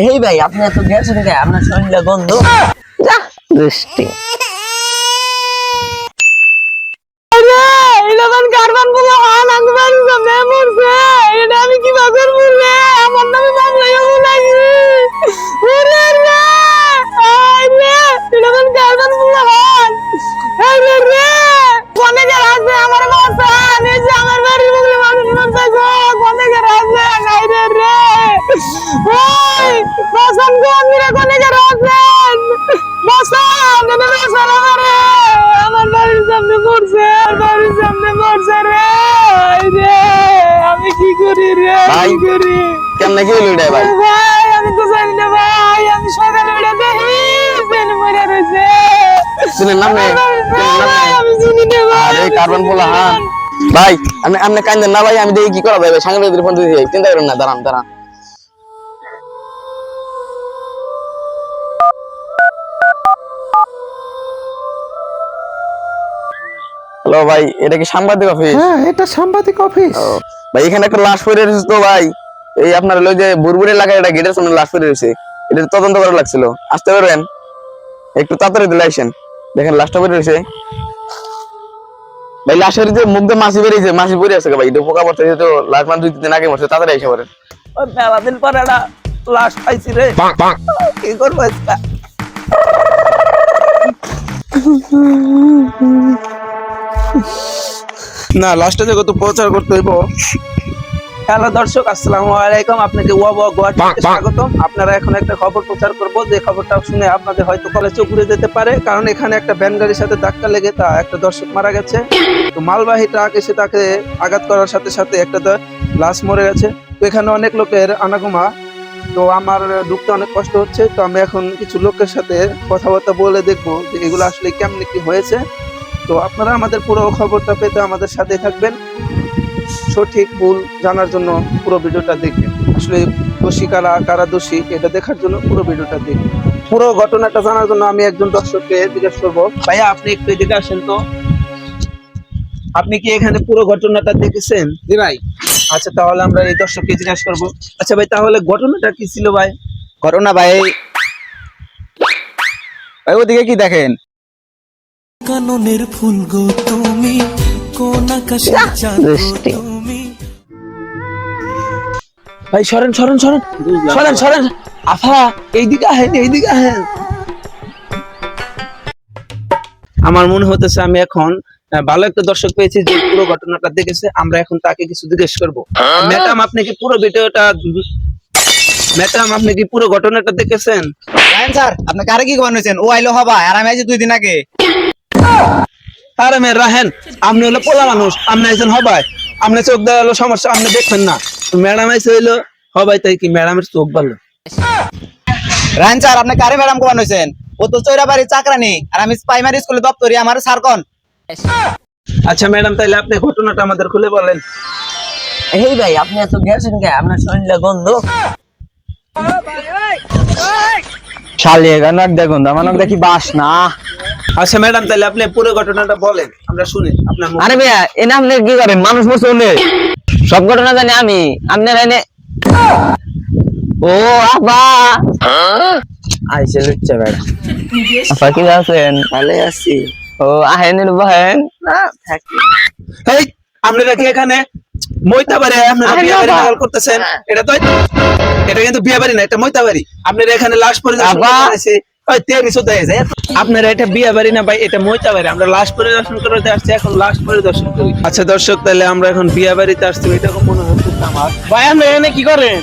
এই ভাই আপনি এত গেছেন কে? আপনার শরীরটা গন্ধ। যা দৃষ্টি আমি কি বাজার বললে আমার নামে মামলা আমি কি করি রে? ভাই কেমনে কি হলো ভাই? ভাই আমি তো জানি না ভাই, আমি সকালে উঠে দেখি পেন মরে রয়েছে। শুনেন নাম নেই আমি চিনি না ভাই। আরে কার্বন বলা হ্যাঁ ভাই আপনি কান্দেন না ভাই, আমি দেখি কি করা যায় ভাই। সাংবাদিকদের ফোন দিতে চিন্তা করেন না, দাঁড়ান দাঁড়ান। হ্যালো ভাই, এটা কি সাংবাদিক অফিস? হ্যাঁ, এটা সাংবাদিক অফিস। ভাই এখানে একটা লাশ পড়ে রয়েছে তো ভাই, এই আপনার হলো যে বুরবুরের এলাকায় এটা গেটের সামনে লাশ পড়ে রয়েছে, এটা তদন্ত করা লাগছিল। আসতে পারবেন একটু তাড়াতাড়ি দিলে আইসেন, দেখেন লাশটা পড়ে রয়েছে। ভাই লাশের যে মুখ দিয়ে মাছি বেরিয়েছে, মাছি পড়ে আছে ভাই, এটা পোকা পড়ছে, তো লাশ মান 2-3 দিন আগে মরছে, তাড়াতাড়ি আইসা পারেন। ওই মেলা দিন পর একটা লাশ পাইছি রে, কি করবো আজকে? না, লাস্টে যে কত প্রচার করতে হইব। হ্যালো দর্শক, আসসালামু আলাইকুম। আপনাকে গোয়া থেকে স্বাগতম। আপনারা এখন একটা খবর প্রচার করব, যে খবরটা শুনে আপনাদের হয়তো কলে চোখ ঘুরে যেতে পারে, কারণ এখানে একটা ভ্যান গাড়ির সাথে ধাক্কা লেগে তা একটা দর্শক মারা গেছে। তো মালবাহী ট্রাক এসে তাকে আঘাত করার সাথে সাথে একটা লাশ মরে গেছে। তো এখানে অনেক লোকের আনাগোনা, তো আমার ঢুকতে অনেক কষ্ট হচ্ছে। তো আমি এখন কিছু লোকের সাথে কথাবার্তা বলে দেখবো যে এগুলো আসলে কেমন কি হয়েছে। তো আপনারা আমাদের পুরো খবরটা পেতে আমাদের সাথে থাকবেন, সঠিক ভুল জানার জন্য পুরো ভিডিওটা দেখবেন। আসলে দোষী কারা, কারা দোষী, এটা দেখার জন্য পুরো ভিডিওটা দেখবেন। পুরো ঘটনাটা জানার জন্য আমি একজন দর্শককে জিজ্ঞেস করবো, ভাইয়া আপনি একটু এদিকে আসেন তো। আপনি কি এখানে পুরো ঘটনাটা দেখেছেন? জি ভাই। আচ্ছা, তাহলে আমরা এই দর্শককে জিজ্ঞাসা করবো। আচ্ছা ভাই, তাহলে ঘটনাটা কি ছিল ভাই? ঘটনা ভাই, ভাই ওদিকে কি দেখেন? কাননের ফুল গো তুমি, কোন আকাশে চাঁদ গো তুমি। ভাই সরেন সরেন সরেন সরেন সরেন, আফা এইদিকে আহেন, এইদিকে আহেন। আমার মনে হতেছে আমি এখন ভালো একটা দর্শক পেয়েছি যে পুরো ঘটনাটা দেখেছে। আমরা এখন তাকে কিছু জিজ্ঞেস করবো। ম্যাডাম আপনি কি পুরো ভিডিওটা, ম্যাডাম আপনি কি পুরো ঘটনাটা দেখেছেন? স্যার আপনি কারে কি বানাইছেন? ও আইলো হবা আর আমি আইছি 2 দিন আগে। আরে মে রাহেন, আপনি হলো পোলা মানুষ, আপনি আইছেন হবাই, আপনি চোখ দেওয়ালো সমস্যা, আপনি দেখবেন না। ম্যাডাম আইসে হইলো হবাই, তাই কি ম্যাডামের চোখ ভালো? রায়ন স্যার আপনি কারে ম্যাডাম কো বানাইছেন? ও তো চৈরাবাড়ি চাকরানি আর আমি প্রাইমারি স্কুলে দপ্তরি, আমার স্যার কোন? আচ্ছা ম্যাডাম, তাইলে আপনি ঘটনাটা আমাদের খুলে বলেন। এই ভাই আপনি এত গেছেন কে? আপনার শরীরটা গন্ধ। শালিয়ে গানাক দেখুন দামানক দেখি বাস না। আচ্ছা ম্যাডাম, তাইলে আপনি পুরো ঘটনাটা বলেন, আমরা শুনি আপনার মুখে। আরে ভাইয়া এনে আপনি কি করেন? মানুষ মরছে উনি, সব ঘটনা জানি আমি। আপনার এনে ও আপা আইসে লুচ্চা বেড়া। আপা কি আছেন? ভালো আছি। ও আহেন বহেন না থাকি। এই আপনারা কি এখানে মইতাবাড়ি, আপনারা আরে বিয়ে বাড়ি বাবা। নাগাল করতেছেন? এটা তো, এটা কিন্তু বিয়ে বাড়ি না, এটা মইতাবাড়ি। আপনারা এখানে লাশ পরিদর্শন আব্বা। করতে আসছে। ওই তেরি সুদা এসে আপনারা, এটা বিয়ে বাড়ি না ভাই, এটা মইতাবাড়ি। আমরা লাশ পরিদর্শন করতে আসছি, এখন লাশ পরিদর্শন করি। আচ্ছা দর্শক, তাহলে আমরা এখন বিয়ে বাড়িতে আসছি, এটা মনে হচ্ছে আমার। ভাই আপনি এখানে কি করেন?